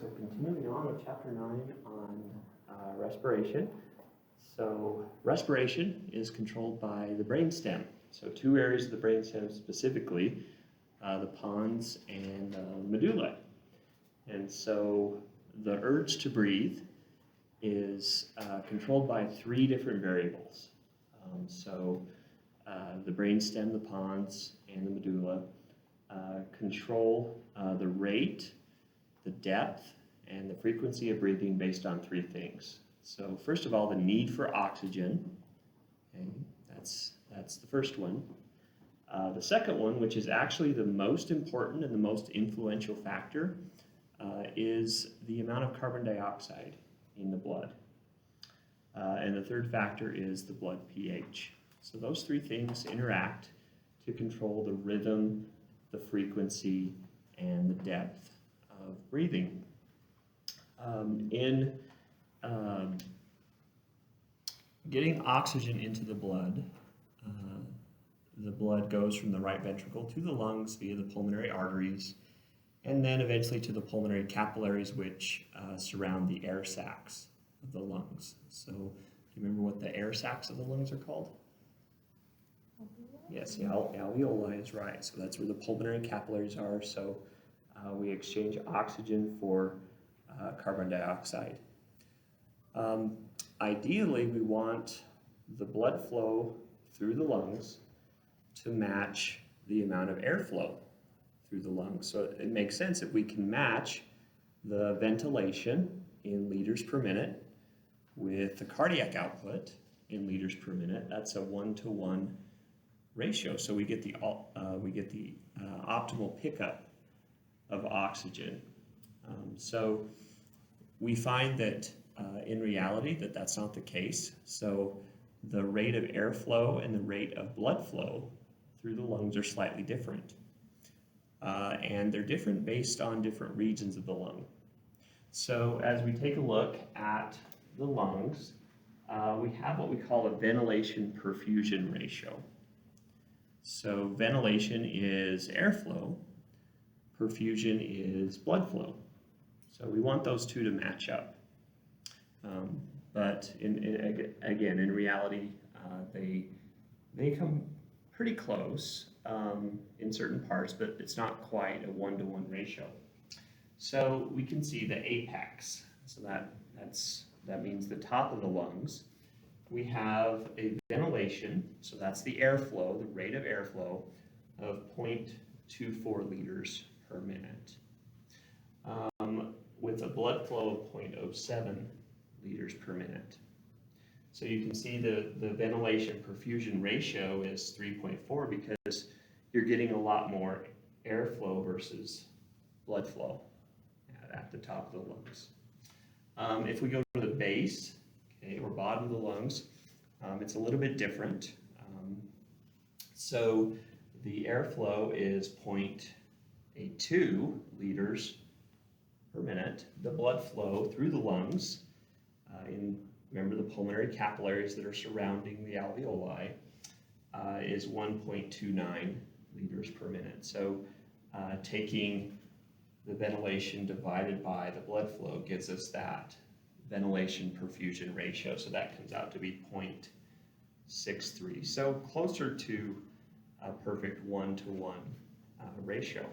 So continuing on with chapter 9 on respiration. So respiration is controlled by the brainstem. So two areas of the brainstem specifically, the pons and medulla. And so the urge to breathe is controlled by three different variables. The brainstem, the pons, and the medulla control the rate, the depth, and the frequency of breathing based on three things. So first of all, the need for oxygen. Okay, that's the first one. The second one, which is actually the most important and the most influential factor, is the amount of carbon dioxide in the blood. And the third factor is the blood pH. So those three things interact to control the rhythm, the frequency, and the depth of breathing. Getting oxygen into the blood goes from the right ventricle to the lungs via the pulmonary arteries, and then eventually to the pulmonary capillaries, which surround the air sacs of the lungs. So, do you remember what the air sacs of the lungs are called? Yes, the alveoli is right. So that's where the pulmonary capillaries are. So we exchange oxygen for carbon dioxide. Ideally, we want the blood flow through the lungs to match the amount of airflow through the lungs. So it makes sense if we can match the ventilation in liters per minute with the cardiac output in liters per minute. That's a 1-to-1 ratio. So we get the optimal pickup of oxygen. So we find that in reality that's not the case. So the rate of airflow and the rate of blood flow through the lungs are slightly different. And they're different based on different regions of the lung. So as we take a look at the lungs, we have what we call a ventilation perfusion ratio. So ventilation is airflow, perfusion is blood flow. So we want those two to match up. But in reality, they come pretty close in certain parts, but it's not quite a 1-to-1 ratio. So we can see the apex. So that means the top of the lungs. We have a ventilation, so that's the airflow, the rate of airflow of 0.24 liters per minute, with a blood flow of 0.07 liters per minute. So you can see the ventilation perfusion ratio is 3.4 because you're getting a lot more airflow versus blood flow at the top of the lungs. If we go to the base, okay, or bottom of the lungs, it's a little bit different. So the airflow is 0.82 liters per minute. The blood flow through the lungs, remember the pulmonary capillaries that are surrounding the alveoli, is 1.29 liters per minute. So taking the ventilation divided by the blood flow gives us that ventilation perfusion ratio. So that comes out to be 0.63. So closer to a perfect 1-to-1 ratio.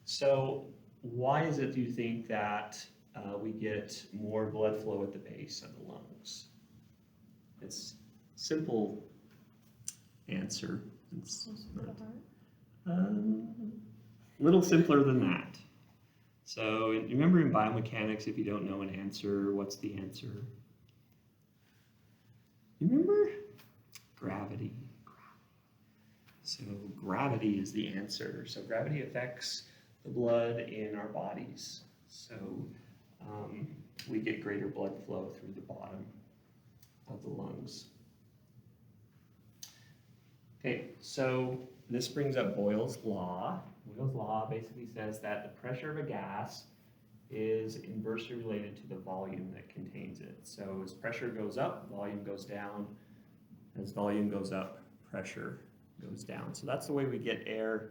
So why is it, do you think, that we get more blood flow at the base of the lungs? It's a simple answer. It's a little simpler than that. So remember in biomechanics, if you don't know an answer, what's the answer? You remember? Gravity. So gravity is the answer. So gravity affects the blood in our bodies. So we get greater blood flow through the bottom of the lungs. Okay, so this brings up Boyle's law. Boyle's law basically says that the pressure of a gas is inversely related to the volume that contains it. So as pressure goes up, volume goes down. As volume goes up, pressure goes down. So that's the way we get air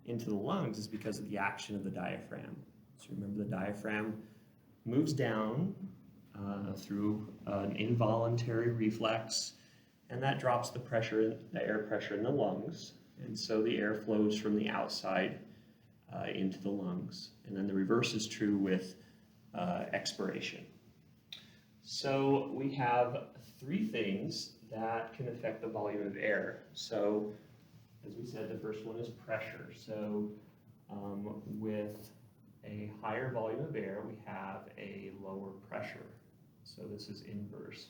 into the lungs, is because of the action of the diaphragm. So remember the diaphragm moves down through an involuntary reflex, and that drops the pressure, the air pressure in the lungs. And so the air flows from the outside into the lungs. And then the reverse is true with expiration. So we have three things that can affect the volume of air. So as we said, the first one is pressure. So with a higher volume of air, we have a lower pressure. So this is inverse.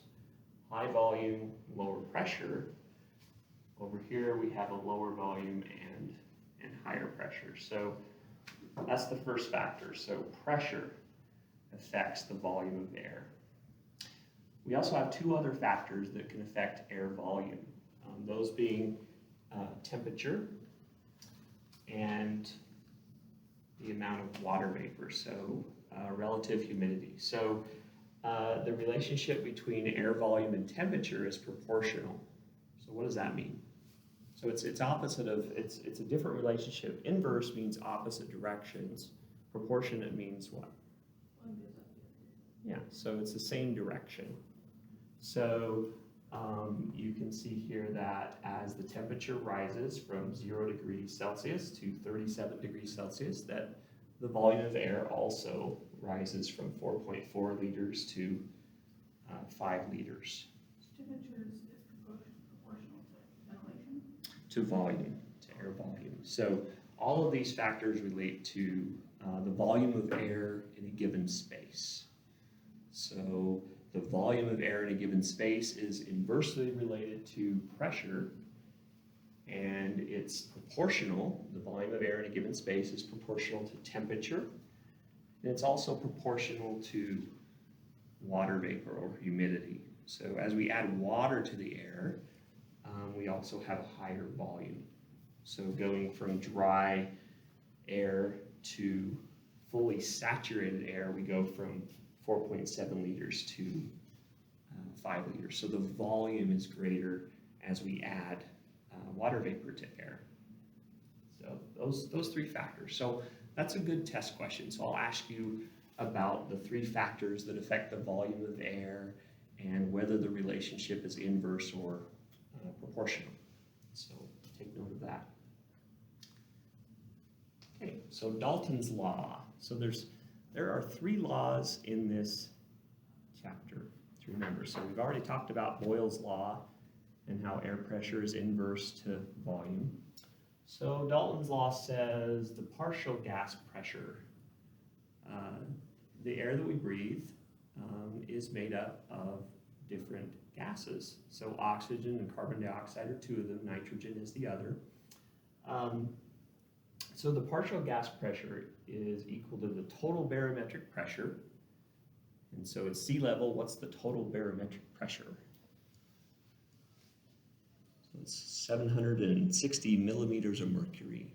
High volume, lower pressure. Over here we have a lower volume and higher pressure. So that's the first factor. So pressure affects the volume of air. We also have two other factors that can affect air volume. Those being temperature and the amount of water vapor, so relative humidity. So the relationship between air volume and temperature is proportional. So what does that mean? So it's opposite of, it's a different relationship. Inverse means opposite directions. Proportionate means what? Yeah, so it's the same direction. So you can see here that as the temperature rises from 0 degrees Celsius to 37 degrees Celsius, that the volume of air also rises from 4.4 liters to 5 liters. Temperature is proportional to ventilation? To volume, to air volume. So all of these factors relate to the volume of air in a given space. So the volume of air in a given space is inversely related to pressure, and it's proportional. The volume of air in a given space is proportional to temperature, and it's also proportional to water vapor or humidity. So as we add water to the air, we also have a higher volume. So going from dry air to fully saturated air, we go from 4.7 liters to 5 liters. So the volume is greater as we add water vapor to air. So those three factors. So that's a good test question. So I'll ask you about the three factors that affect the volume of air and whether the relationship is inverse or proportional. So take note of that. Okay, so Dalton's law. So there are three laws in this chapter to remember. So we've already talked about Boyle's law and how air pressure is inverse to volume. So Dalton's law says the partial gas pressure, the air that we breathe, is made up of different gases. So oxygen and carbon dioxide are two of them, nitrogen is the other. So the partial gas pressure is equal to the total barometric pressure. And so at sea level, what's the total barometric pressure? So it's 760 millimeters of mercury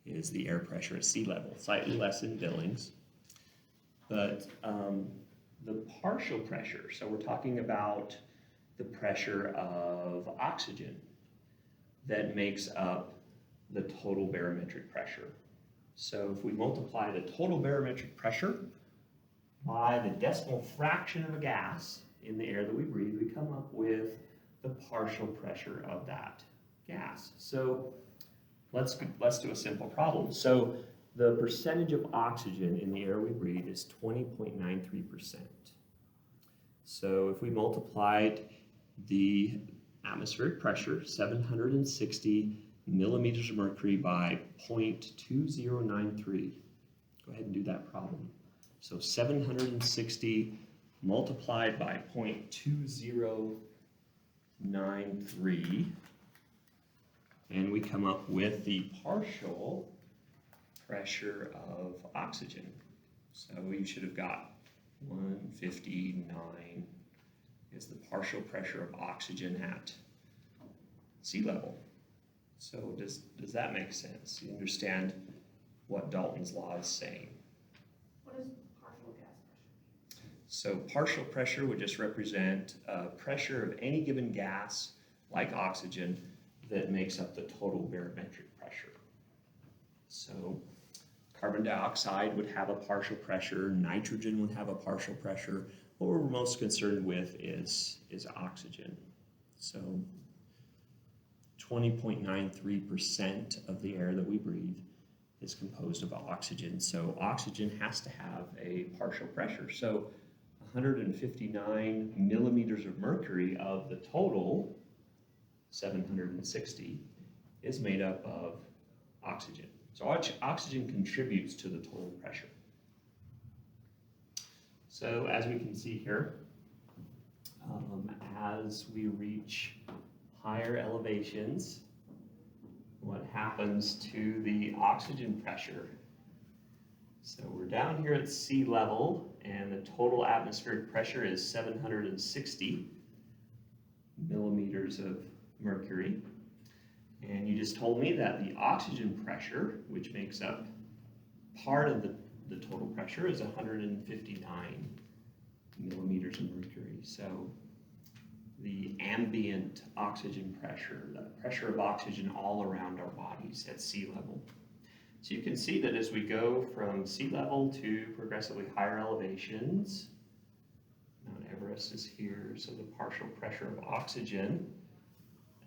is the air pressure at sea level, slightly less in Billings. But the partial pressure, so we're talking about the pressure of oxygen that makes up the total barometric pressure. So if we multiply the total barometric pressure by the decimal fraction of a gas in the air that we breathe, we come up with the partial pressure of that gas. So let's do a simple problem. So the percentage of oxygen in the air we breathe is 20.93%. So if we multiplied the atmospheric pressure, 760 millimeters of mercury, by 0.2093, go ahead and do that problem. So 760 multiplied by 0.2093, and we come up with the partial pressure of oxygen. So you should have got 159 is the partial pressure of oxygen at sea level. So does that make sense? You understand what Dalton's law is saying? What is partial gas pressure? So partial pressure would just represent pressure of any given gas, like oxygen, that makes up the total barometric pressure. So Carbon dioxide would have a partial pressure, nitrogen would have a partial pressure. What we're most concerned with is oxygen. So 20.93% of the air that we breathe is composed of oxygen. So oxygen has to have a partial pressure. So 159 millimeters of mercury of the total 760 is made up of oxygen. So oxygen contributes to the total pressure. So as we can see here, as we reach higher elevations, what happens to the oxygen pressure? So we're down here at sea level, and the total atmospheric pressure is 760 millimeters of mercury. And you just told me that the oxygen pressure, which makes up part of the total pressure, is 159 millimeters of mercury. So the ambient oxygen pressure, the pressure of oxygen all around our bodies at sea level. So you can see that as we go from sea level to progressively higher elevations, Mount Everest is here, so the partial pressure of oxygen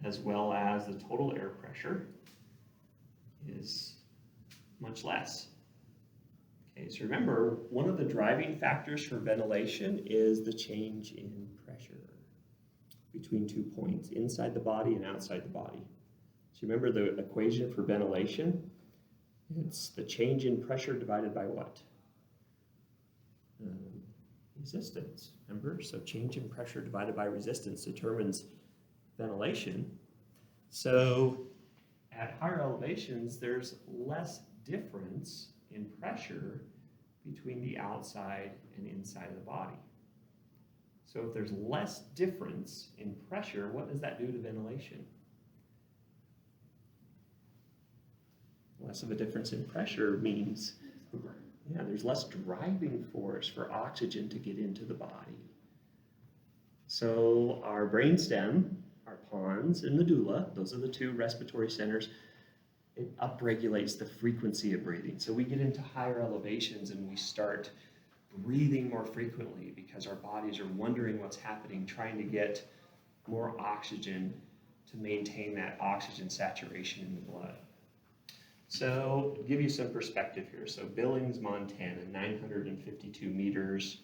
as well as the total air pressure is much less. Okay, so remember, one of the driving factors for ventilation is the change in pressure between 2 points, inside the body and outside the body. So remember the equation for ventilation? It's the change in pressure divided by what? Resistance, remember? So change in pressure divided by resistance determines ventilation. So at higher elevations, there's less difference in pressure between the outside and inside of the body. So if there's less difference in pressure, what does that do to ventilation? Less of a difference in pressure means, there's less driving force for oxygen to get into the body. So our brainstem, our pons, and medulla, those are the two respiratory centers, it upregulates the frequency of breathing. So we get into higher elevations and we start breathing more frequently because our bodies are wondering what's happening, trying to get more oxygen to maintain that oxygen saturation in the blood. So to give you some perspective here, so Billings, Montana, 952 meters,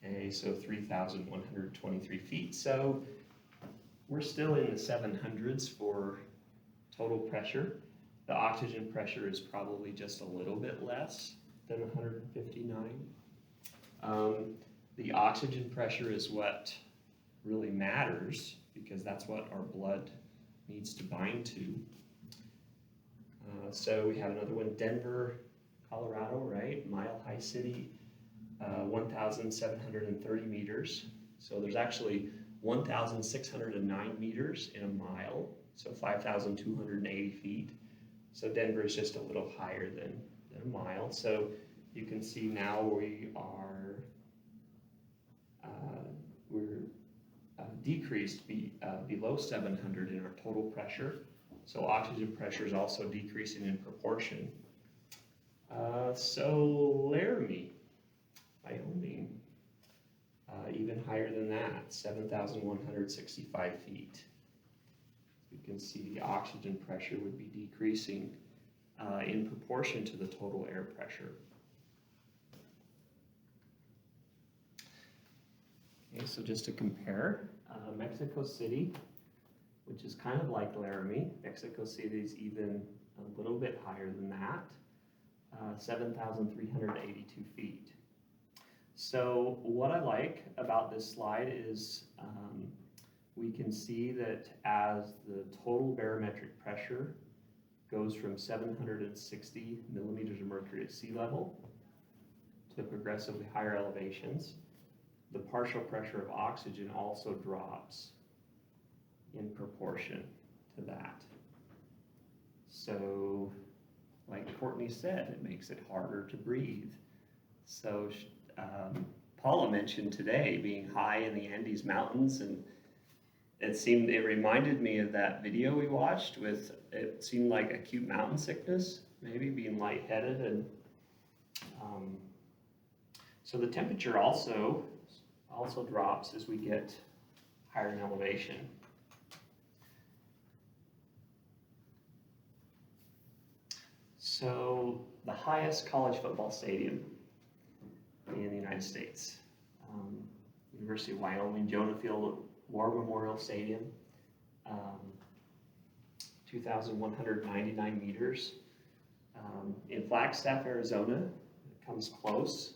okay, so 3,123 feet. So we're still in the 700s for total pressure. The oxygen pressure is probably just a little bit less than 159. The oxygen pressure is what really matters because that's what our blood needs to bind to. So we have another one, Denver, Colorado, right? Mile High City, 1,730 meters. So there's actually 1,609 meters in a mile, so 5,280 feet. So Denver is just a little higher than a mile. So you can see now we are decreased below 700 in our total pressure. So oxygen pressure is also decreasing in proportion. So Laramie, Wyoming, even higher than that, 7,165 feet. You can see the oxygen pressure would be decreasing in proportion to the total air pressure. Okay, so just to compare, Mexico City, which is kind of like Laramie. Mexico City is even a little bit higher than that, 7,382 feet. So what I like about this slide is we can see that as the total barometric pressure goes from 760 millimeters of mercury at sea level to progressively higher elevations, the partial pressure of oxygen also drops in proportion to that. So, like Courtney said, it makes it harder to breathe. So, Paula mentioned today being high in the Andes Mountains, and it reminded me of that video we watched with, it seemed like acute mountain sickness, maybe being lightheaded, and So the temperature also drops as we get higher in elevation. So the highest college football stadium in the United States, University of Wyoming, Jonah Field War Memorial Stadium, 2,199 meters. In Flagstaff, Arizona, it comes close.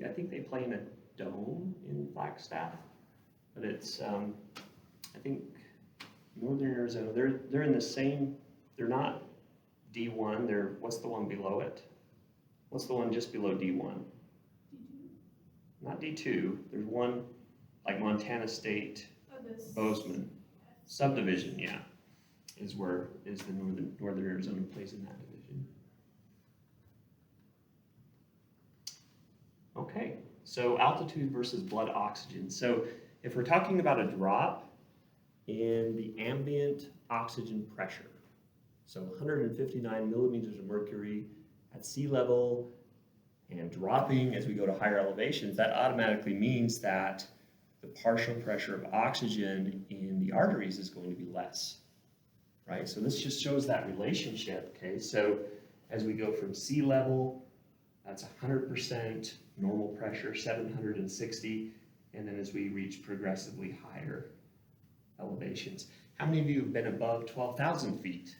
I think they play in a dome in Flagstaff, but it's, I think, northern Arizona. They're in the same, they're not D1, what's the one below it? What's the one just below D1? D2? Not D2, there's one like Montana State, Bozeman, subdivision, yeah, is the northern Arizona plays in that division. Okay, so altitude versus blood oxygen. So if we're talking about a drop in the ambient oxygen pressure, so 159 millimeters of mercury at sea level and dropping as we go to higher elevations, that automatically means that the partial pressure of oxygen in the arteries is going to be less, right? So this just shows that relationship, okay? So as we go from sea level, that's 100% normal pressure, 760, and then as we reach progressively higher elevations. How many of you have been above 12,000 feet?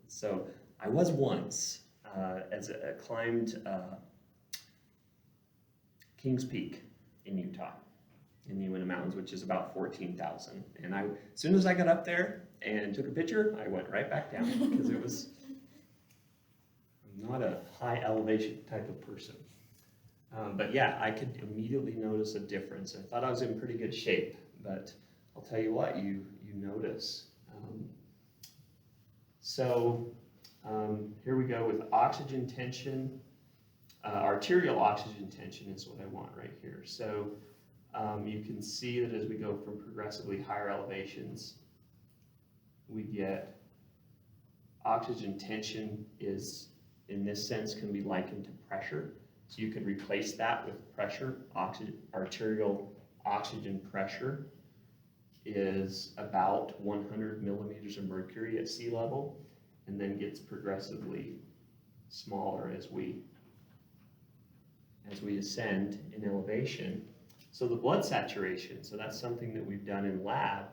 So I was once, climbed Kings Peak in Utah, in the Uinta Mountains, which is about 14,000. And as soon as I got up there and took a picture, I went right back down because it was not a high elevation type of person. But yeah, I could immediately notice a difference. I thought I was in pretty good shape, but I'll tell you what, you notice. Here we go with oxygen tension. Arterial oxygen tension is what I want right here. So you can see that as we go from progressively higher elevations, we get oxygen tension is, in this sense, can be likened to pressure. So you could replace that with pressure. Arterial oxygen pressure is about 100 millimeters of mercury at sea level, and then gets progressively smaller as we ascend in elevation. So the blood saturation, so that's something that we've done in lab,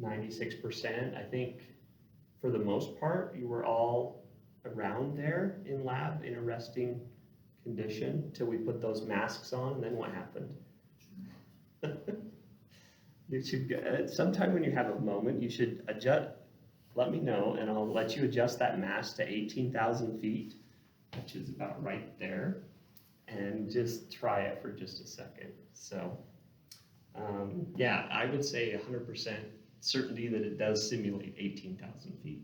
96%. I think for the most part, you were all around there in lab in a resting condition till we put those masks on, and then what happened? You should, sometime when you have a moment, you should let me know, and I'll let you adjust that mask to 18,000 feet, which is about right there, and just try it for just a second. So, yeah, I would say 100% certainty that it does simulate 18,000 feet.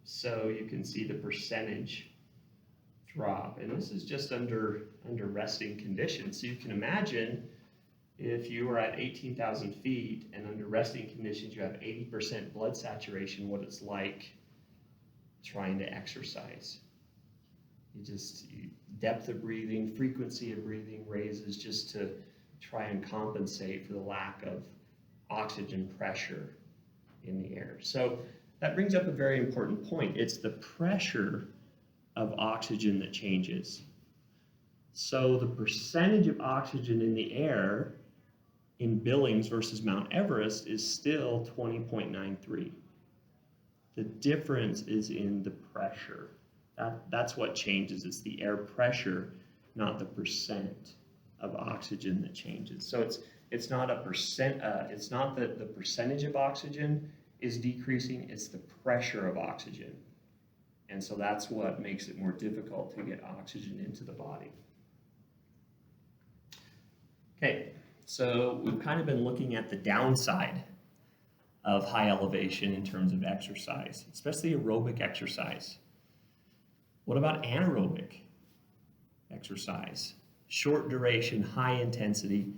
So you can see the percentage drop, and this is just under resting conditions. So you can imagine if you were at 18,000 feet and under resting conditions you have 80% blood saturation, what it's like trying to exercise. Depth of breathing, frequency of breathing raises just to try and compensate for the lack of oxygen pressure in the air. So that brings up a very important point. It's the pressure of oxygen that changes. So the percentage of oxygen in the air in Billings versus Mount Everest is still 20.93. The difference is in the pressure. That's what changes. It's the air pressure, not the percent of oxygen that changes. So it's not a percent. It's not that the percentage of oxygen is decreasing. It's the pressure of oxygen, and so that's what makes it more difficult to get oxygen into the body. Okay, so we've kind of been looking at the downside of high elevation in terms of exercise, especially aerobic exercise. What about anaerobic exercise? Short duration, high intensity.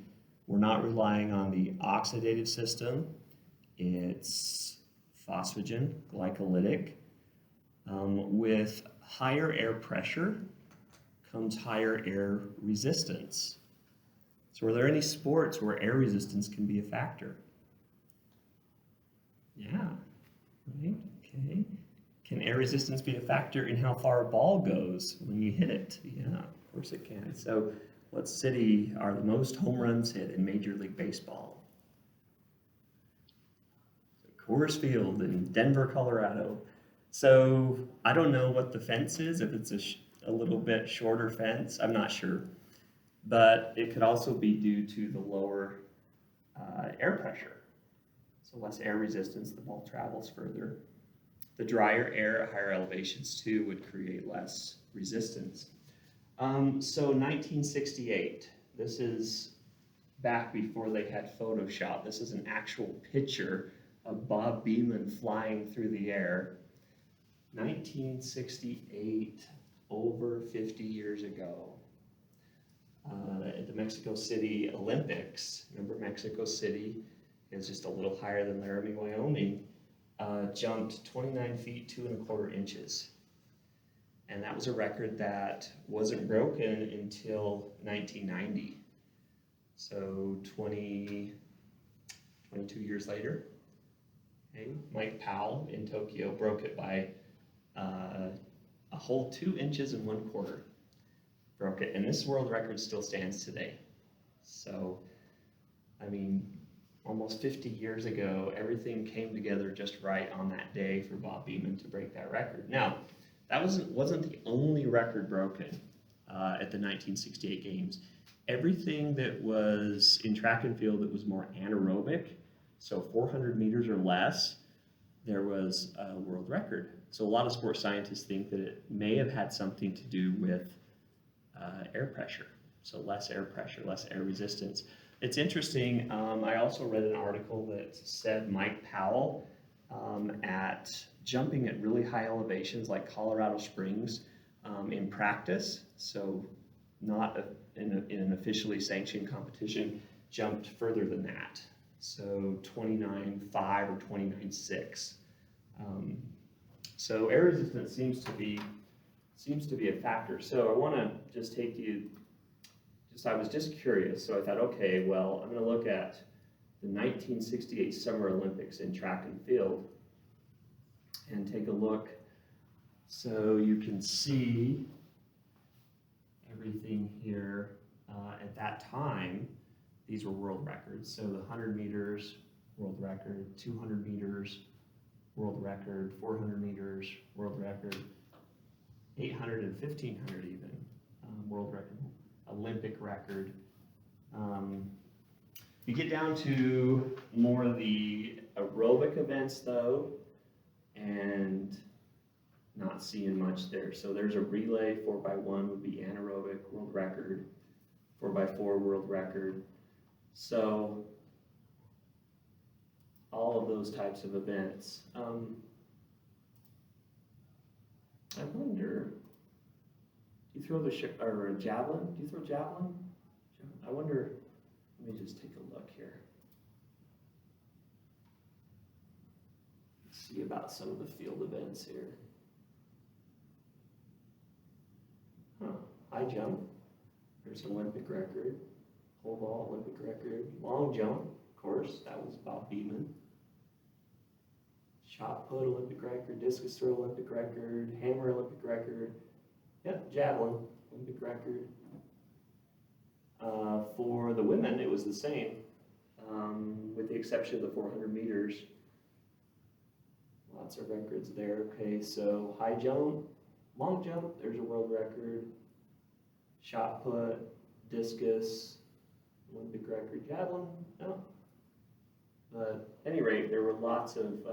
We're not relying on the oxidative system. It's phosphagen, glycolytic. With higher air pressure comes higher air resistance. So are there any sports where air resistance can be a factor? Yeah, right, okay. Can air resistance be a factor in how far a ball goes when you hit it? Yeah, of course it can. So what city are the most home runs hit in Major League Baseball? Coors Field in Denver, Colorado. So I don't know what the fence is, if it's a little bit shorter fence, I'm not sure. But it could also be due to the lower air pressure. So less air resistance, the ball travels further. The drier air at higher elevations too would create less resistance. So 1968, this is back before they had Photoshop. This is an actual picture of Bob Beamon flying through the air. 1968, over 50 years ago. At the Mexico City Olympics, remember Mexico City is just a little higher than Laramie, Wyoming, jumped 29 feet 2¼ inches. And that was a record that wasn't broken until 1990. So 22 years later, okay, Mike Powell in Tokyo broke it by a whole 2 inches and 1/4. Broke it, and this world record still stands today. So, I mean, almost 50 years ago, everything came together just right on that day for Bob Beamon to break that record. Now, that wasn't the only record broken at the 1968 games. Everything that was in track and field that was more anaerobic, so 400 meters or less, there was a world record. So a lot of sports scientists think that it may have had something to do with air pressure. So less air pressure, less air resistance. It's interesting, I also read an article that said Mike Powell at jumping at really high elevations like Colorado Springs in practice, so not in an officially sanctioned competition, jumped further than that. So 29.5 or 29.6. So air resistance seems to be a factor. So I want to just take you, I was just curious, so I thought, okay, well, I'm going to look at the 1968 Summer Olympics in track and field and take a look so you can see everything here. At that time, these were world records. So the 100 meters, world record, 200 meters, world record, 400 meters, world record, 800 and 1500 even, world record, Olympic record. You get down to more of the aerobic events though, and not seeing much there. So there's a relay, 4x1 would be anaerobic, world record, 4x4 world record. So all of those types of events. I wonder, do you throw or a javelin? Do you throw javelin? I wonder, let me just take a look here. Let's see about some of the field events here. High jump, there's an Olympic record. Pole vault, Olympic record. Long jump, of course, that was Bob Beamon. Shot put, Olympic record. Discus throw, Olympic record. Hammer, Olympic record. Yep, javelin, Olympic record. For the women, it was the same, with the exception of the 400 meters. Lots of records there. Okay, so high jump, long jump, there's a world record. Shot put, discus, Olympic record. Javelin, no. But at any rate, there were lots of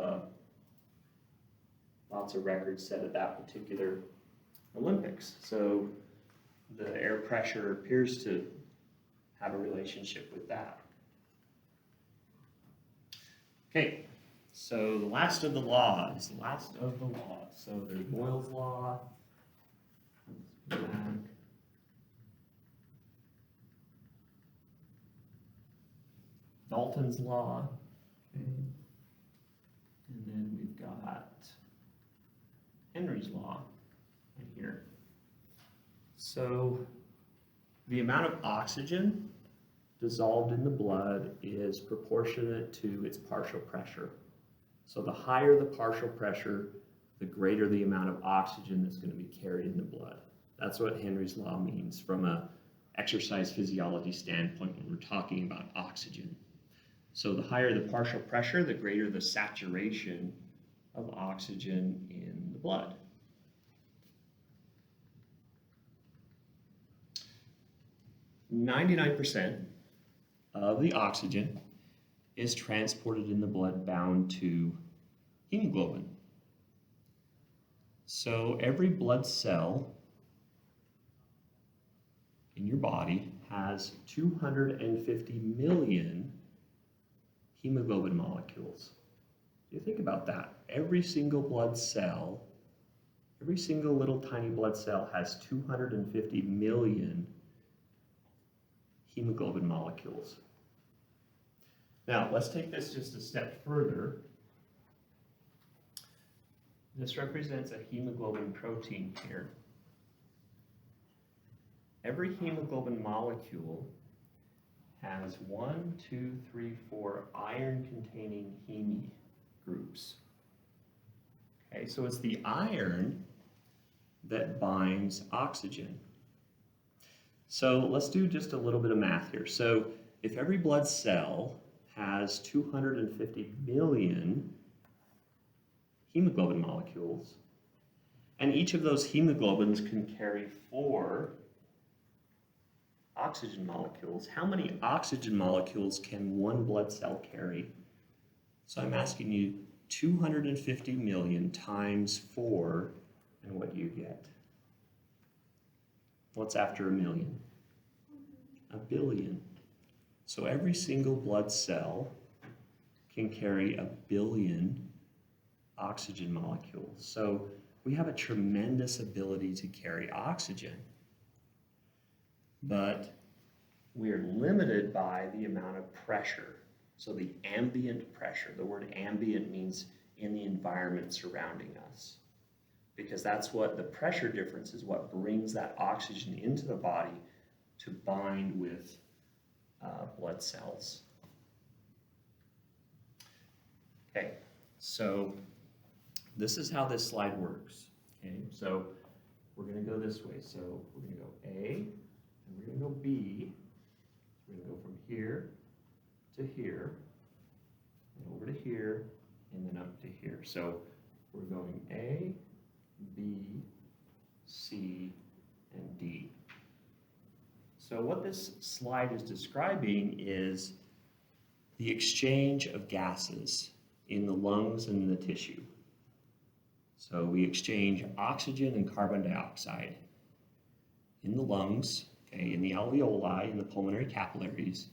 records set at that particular Olympics. So the air pressure appears to have a relationship with that. Okay, so the last of the laws. So there's Boyle's law. Dalton's law. Okay. And then we've got Henry's law right here. So the amount of oxygen dissolved in the blood is proportionate to its partial pressure. So the higher the partial pressure, the greater the amount of oxygen that's going to be carried in the blood. That's what Henry's law means from a exercise physiology standpoint when we're talking about oxygen. So the higher the partial pressure, the greater the saturation of oxygen in the blood. "99% of the oxygen is transported in the blood bound to hemoglobin. So every blood cell in your body has 250 million hemoglobin molecules. You think about that. Every single blood cell, every single little tiny blood cell has 250 million hemoglobin molecules. Now, let's take this just a step further. This represents a hemoglobin protein here. Every hemoglobin molecule has 1, 2, 3, 4 iron-containing heme groups. Okay, so it's the iron that binds oxygen. So let's do just a little bit of math here. So if every blood cell has 250 million hemoglobin molecules, and each of those hemoglobins can carry 4 oxygen molecules, how many oxygen molecules can one blood cell carry? So I'm asking you 250 million times 4, and what do you get? What's after a million? A billion. So every single blood cell can carry 1 billion oxygen molecules. So we have a tremendous ability to carry oxygen. But we are limited by the amount of pressure. So the ambient pressure, the word ambient means in the environment surrounding us. Because that's what the pressure difference is, what brings that oxygen into the body to bind with blood cells. Okay, so this is how this slide works. Okay, so we're going to go this way. So we're going to go A, and we're going to go B. So we're going to go from here to here, and over to here, and then up to here. So we're going A, B, C, and D. So what this slide is describing is the exchange of gases in the lungs and the tissue. So we exchange oxygen and carbon dioxide in the lungs, okay, in the alveoli, in the pulmonary capillaries,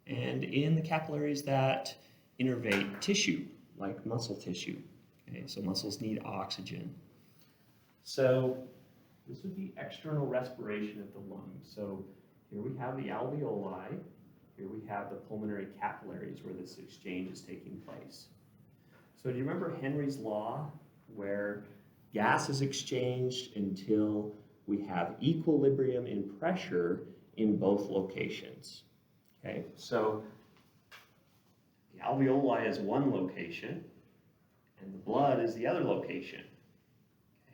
and in the capillaries that innervate tissue, like muscle tissue. Okay, so muscles need oxygen. So this would be external respiration of the lungs. So here we have the alveoli, here we have the pulmonary capillaries where this exchange is taking place. So do you remember Henry's law, where gas is exchanged until we have equilibrium in pressure in both locations? Okay, so the alveoli is one location, and the blood is the other location.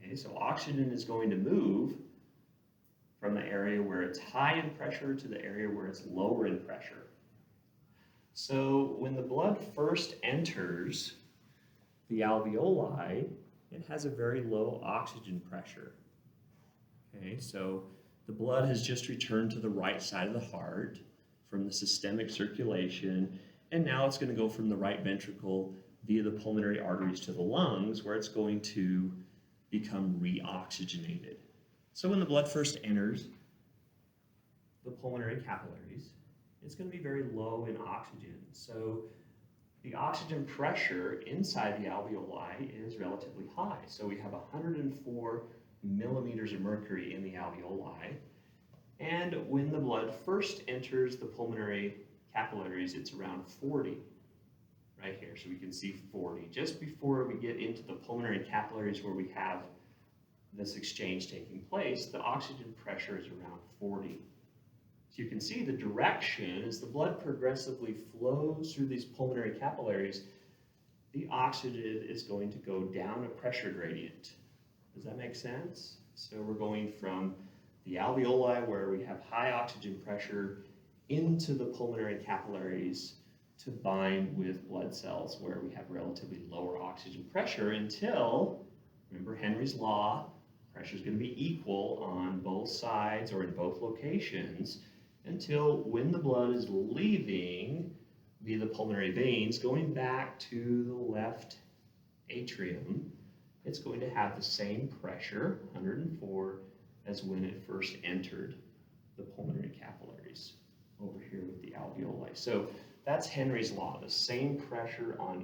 Okay, so oxygen is going to move from the area where it's high in pressure to the area where it's lower in pressure. So when the blood first enters the alveoli, it has a very low oxygen pressure. Okay, so the blood has just returned to the right side of the heart from the systemic circulation, and now it's going to go from the right ventricle via the pulmonary arteries to the lungs, where it's going to become reoxygenated. So when the blood first enters the pulmonary capillaries, it's going to be very low in oxygen. So the oxygen pressure inside the alveoli is relatively high. So we have 104 millimeters of mercury in the alveoli. And when the blood first enters the pulmonary capillaries, it's around 40 right here. So we can see 40. Just before we get into the pulmonary capillaries where we have this exchange taking place, the oxygen pressure is around 40. So you can see the direction as the blood progressively flows through these pulmonary capillaries, the oxygen is going to go down a pressure gradient. Does that make sense? So we're going from the alveoli where we have high oxygen pressure into the pulmonary capillaries to bind with blood cells where we have relatively lower oxygen pressure until, remember Henry's law, pressure is going to be equal on both sides or in both locations until when the blood is leaving via the pulmonary veins, going back to the left atrium, it's going to have the same pressure, 104, as when it first entered the pulmonary capillaries over here with the alveoli. So that's Henry's law, the same pressure on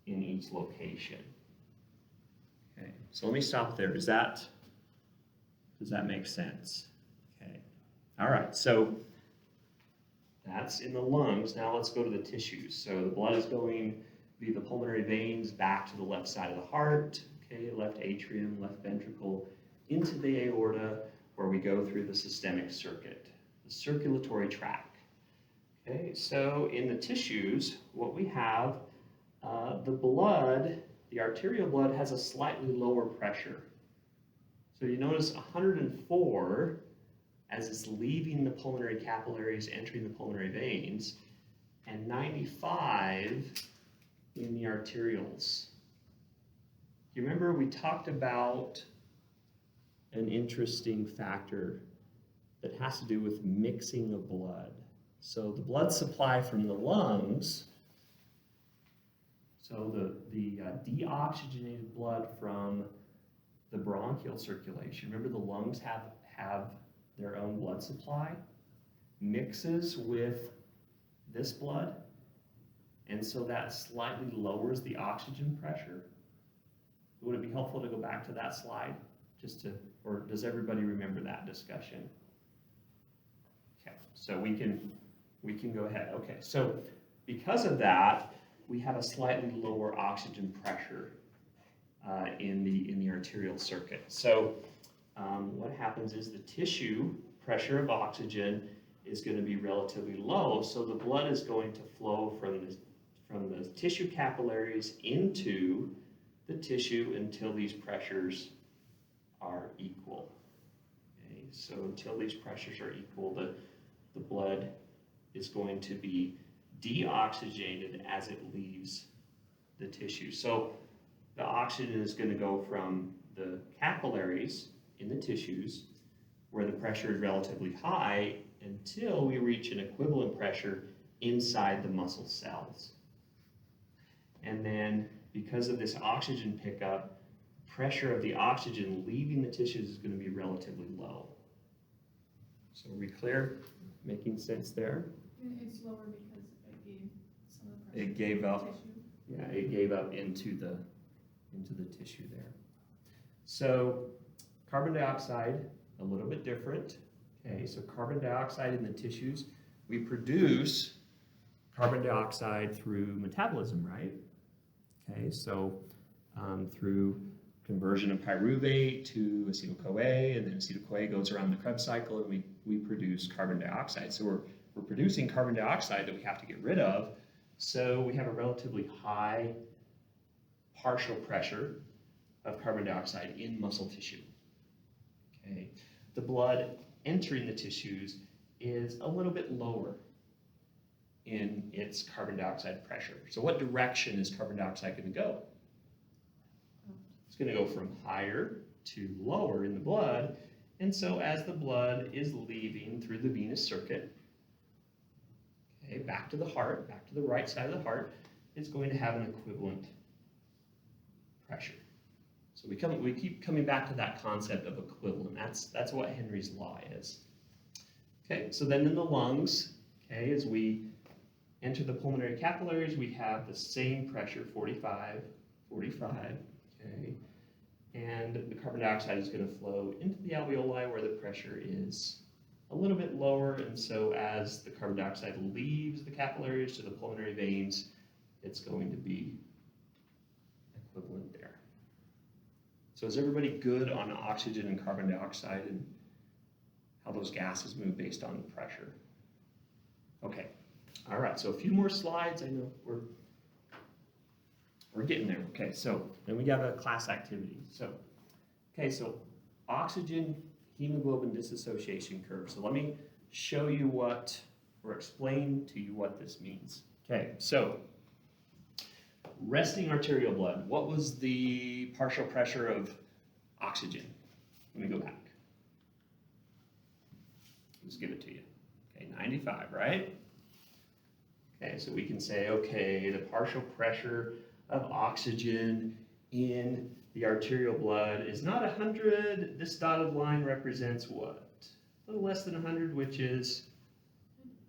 in each location. Okay, so let me stop there. Does that make sense? Okay, all right, so that's in the lungs. Now let's go to the tissues. So the blood is going via the pulmonary veins back to the left side of the heart, okay, left atrium, left ventricle, into the aorta, where we go through the systemic circuit, the circulatory tract. Okay, so in the tissues, what we have, the blood, the arterial blood has a slightly lower pressure. So you notice 104 as it's leaving the pulmonary capillaries, entering the pulmonary veins, and 95 in the arterioles. You remember we talked about an interesting factor that has to do with mixing of blood. So the blood supply from the lungs, so the deoxygenated blood from the bronchial circulation, remember the lungs have their own blood supply, mixes with this blood, and so that slightly lowers the oxygen pressure. Would it be helpful to go back to that slide, or does everybody remember that discussion? Okay, so we can go ahead. Okay, so because of that, we have a slightly lower oxygen pressure in the arterial circuit. So what happens is the tissue pressure of oxygen is going to be relatively low, so the blood is going to flow from the tissue capillaries into the tissue until these pressures are equal. Okay? So until these pressures are equal, the blood is going to be deoxygenated as it leaves the tissue. So the oxygen is going to go from the capillaries in the tissues, where the pressure is relatively high, until we reach an equivalent pressure inside the muscle cells. And then because of this oxygen pickup, pressure of the oxygen leaving the tissues is going to be relatively low. So are we clear? Making sense there? It's lower because it gave some of the pressure. It gave up. Tissue. Yeah, it gave up into the tissue there. So carbon dioxide, a little bit different. Okay, so carbon dioxide in the tissues, we produce carbon dioxide through metabolism, right? Okay, so through conversion of pyruvate to acetyl-CoA, and then acetyl-CoA goes around the Krebs cycle, and we produce carbon dioxide. So we're producing carbon dioxide that we have to get rid of. So we have a relatively high partial pressure of carbon dioxide in muscle tissue. Okay, the blood entering the tissues is a little bit lower in its carbon dioxide pressure. So what direction is carbon dioxide going to go? It's going to go from higher to lower in the blood, and so as the blood is leaving through the venous circuit, okay, back to the heart, back to the right side of the heart, it's going to have an equivalent pressure. So we keep coming back to that concept of equivalent. That's what Henry's law is. Okay, so then in the lungs, okay, as we enter the pulmonary capillaries, we have the same pressure, 45, 45, okay, and the carbon dioxide is going to flow into the alveoli where the pressure is a little bit lower, and so as the carbon dioxide leaves the capillaries to the pulmonary veins, it's going to be equivalent there. So is everybody good on oxygen and carbon dioxide and how those gases move based on the pressure? Okay, all right, so a few more slides. I know we're getting there. Okay, so then we got a class activity. So, okay, so oxygen hemoglobin dissociation curve. So let me show you what, or explain to you what this means. Okay, so resting arterial blood, what was the partial pressure of oxygen? Let me go back. Let's give it to you. Okay, 95, right? Okay, so we can say, okay, the partial pressure of oxygen in the arterial blood is not 100. This dotted line represents what? A little less than 100, which is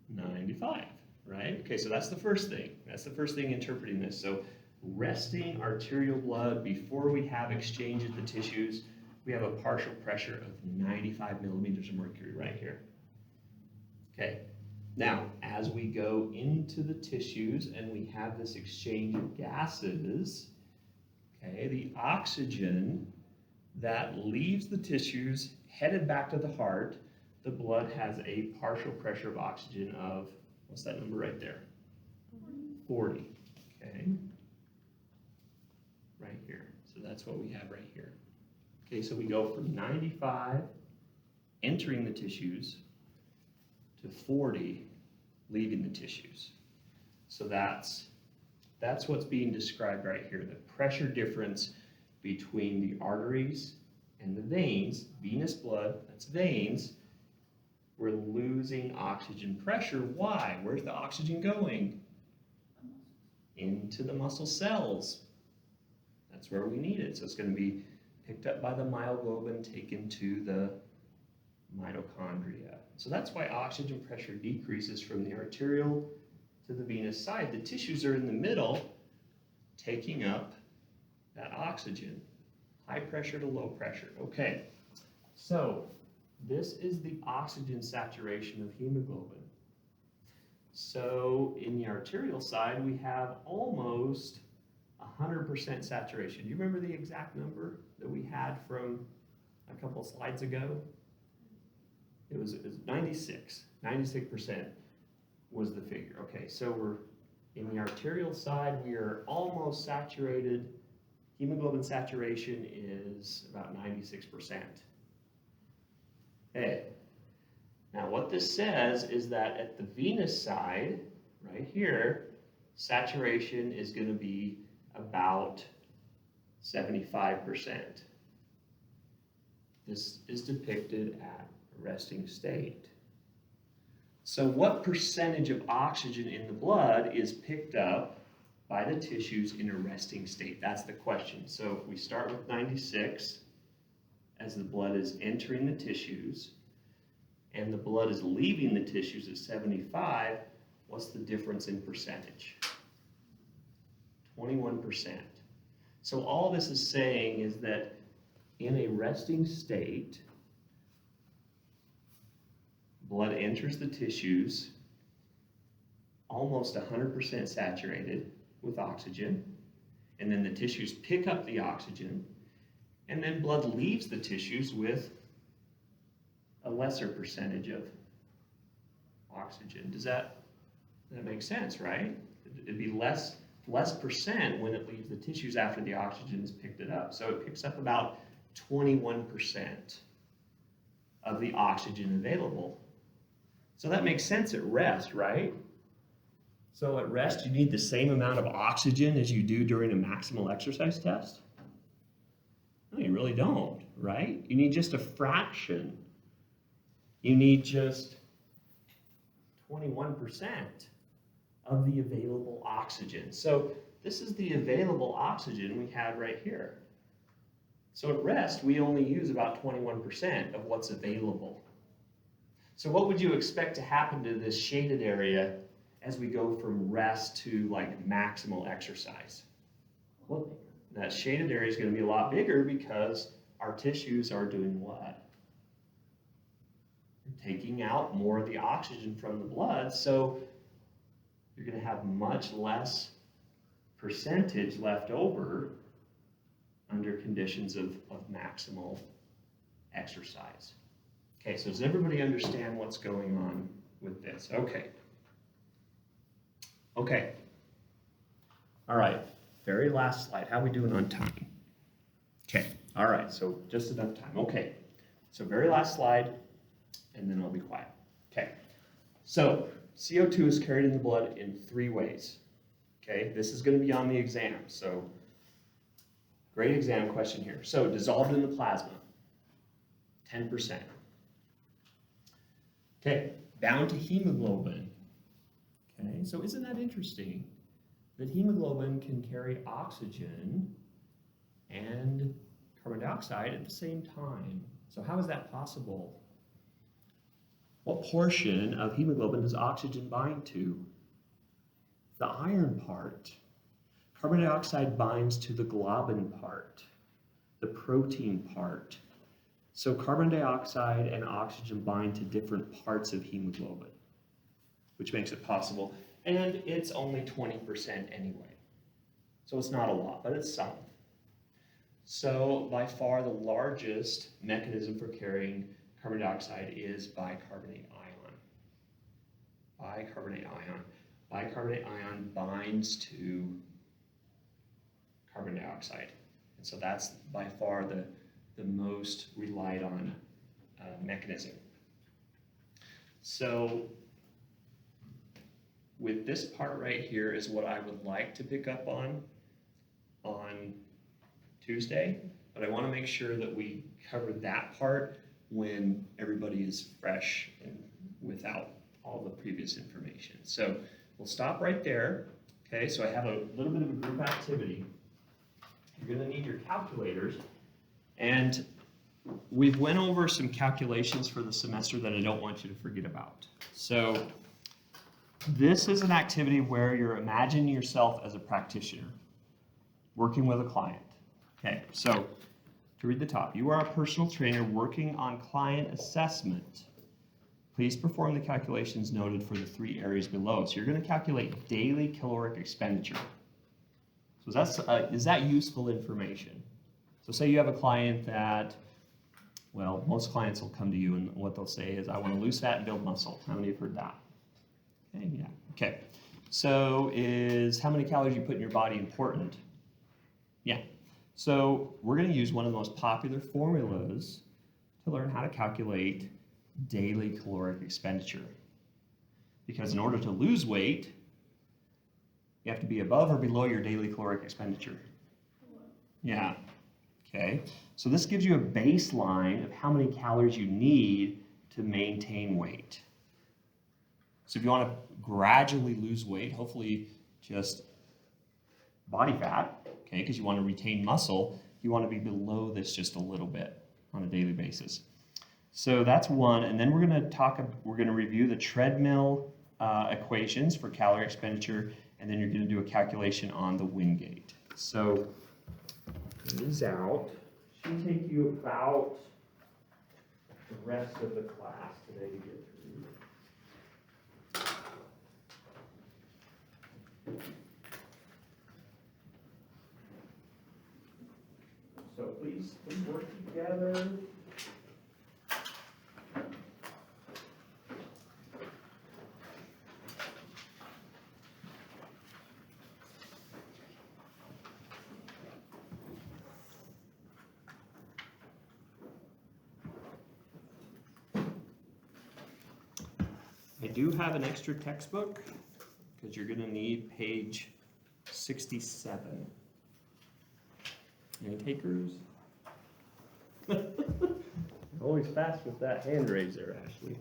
95, right? Okay, so that's the first thing. That's the first thing interpreting this. So resting arterial blood before we have exchange at the tissues, we have a partial pressure of 95 millimeters of mercury right here. Okay, now as we go into the tissues and we have this exchange of gases, okay, the oxygen that leaves the tissues headed back to the heart, the blood has a partial pressure of oxygen of, what's that number right there? 40, okay, right here. So that's what we have right here. Okay, so we go from 95 entering the tissues to 40 leaving the tissues. So that's what's being described right here, the pressure difference between the arteries and the veins, venous blood, that's veins. We're losing oxygen pressure. Why? Where's the oxygen going? Into the muscle cells. That's where we need it. So it's going to be picked up by the myoglobin, taken to the mitochondria. So that's why oxygen pressure decreases from the arterial to the venous side. The tissues are in the middle, taking up that oxygen. High pressure to low pressure. Okay, so this is the oxygen saturation of hemoglobin. So in the arterial side, we have almost 100% saturation. Do you remember the exact number that we had from a couple slides ago? It was 96. 96% was the figure. Okay, so we're in the arterial side, we are almost saturated. Hemoglobin saturation is about 96%. Okay. Now what this says is that at the venous side, right here, saturation is going to be about 75%. This is depicted at a resting state. So what percentage of oxygen in the blood is picked up by the tissues in a resting state? That's the question. So if we start with 96, as the blood is entering the tissues, and the blood is leaving the tissues at 75, what's the difference in percentage? 21%. So all this is saying is that in a resting state, blood enters the tissues almost 100% saturated with oxygen, and then the tissues pick up the oxygen, and then blood leaves the tissues with a lesser percentage of oxygen. Does that make sense, right? It'd be less percent when it leaves the tissues after the oxygen has picked it up. So it picks up about 21% of the oxygen available. So that makes sense at rest, right? So at rest, you need the same amount of oxygen as you do during a maximal exercise test? No, you really don't, right? You need just a fraction. You need just 21% of the available oxygen. So this is the available oxygen we had right here. So at rest, we only use about 21% of what's available. So what would you expect to happen to this shaded area as we go from rest to like maximal exercise? Well, that shaded area is going to be a lot bigger because our tissues are doing what? They're taking out more of the oxygen from the blood, so you're going to have much less percentage left over under conditions of maximal exercise. Okay, so does everybody understand what's going on with this? Okay. Okay. All right, very last slide. How are we doing on time? Okay, all right, so just enough time. Okay, so very last slide, and then I'll be quiet. Okay, so CO2 is carried in the blood in 3 ways. Okay, this is going to be on the exam, so great exam question here. So dissolved in the plasma, 10%. Okay, bound to hemoglobin. Okay, so isn't that interesting that hemoglobin can carry oxygen and carbon dioxide at the same time? So how is that possible? What portion of hemoglobin does oxygen bind to? The iron part. Carbon dioxide binds to the globin part, the protein part. So carbon dioxide and oxygen bind to different parts of hemoglobin, which makes it possible. And it's only 20% anyway. So it's not a lot, but it's some. So by far the largest mechanism for carrying carbon dioxide is bicarbonate ion. Bicarbonate ion. Bicarbonate ion binds to carbon dioxide. And so that's by far the most relied on mechanism. So with this part right here is what I would like to pick up on Tuesday, but I want to make sure that we cover that part when everybody is fresh and without all the previous information. So we'll stop right there. Okay, so I have a little bit of a group activity. You're going to need your calculators, and we've went over some calculations for the semester that I don't want you to forget about. So this is an activity where you're imagining yourself as a practitioner working with a client. Okay, so to read the top, you are a personal trainer working on client assessment. Please perform the calculations noted for the 3 areas below. So you're going to calculate daily caloric expenditure. So is that useful information? So say you have a client that, well, most clients will come to you and what they'll say is, I want to lose fat and build muscle. How many have heard that? Okay, yeah. Okay. So is how many calories you put in your body important? Yeah. So we're going to use one of the most popular formulas to learn how to calculate daily caloric expenditure. Because in order to lose weight, you have to be above or below your daily caloric expenditure. Yeah. Okay. So this gives you a baseline of how many calories you need to maintain weight. So if you want to gradually lose weight, hopefully just body fat, okay, because you want to retain muscle, you want to be below this just a little bit on a daily basis. So that's one, and then we're going to review the treadmill equations for calorie expenditure, and then you're going to do a calculation on the Wingate. So these out should take you about the rest of the class today to get through. So please work together. I do have an extra textbook because you're going to need page 67. Any takers? Always fast with that hand raise there, Ashley.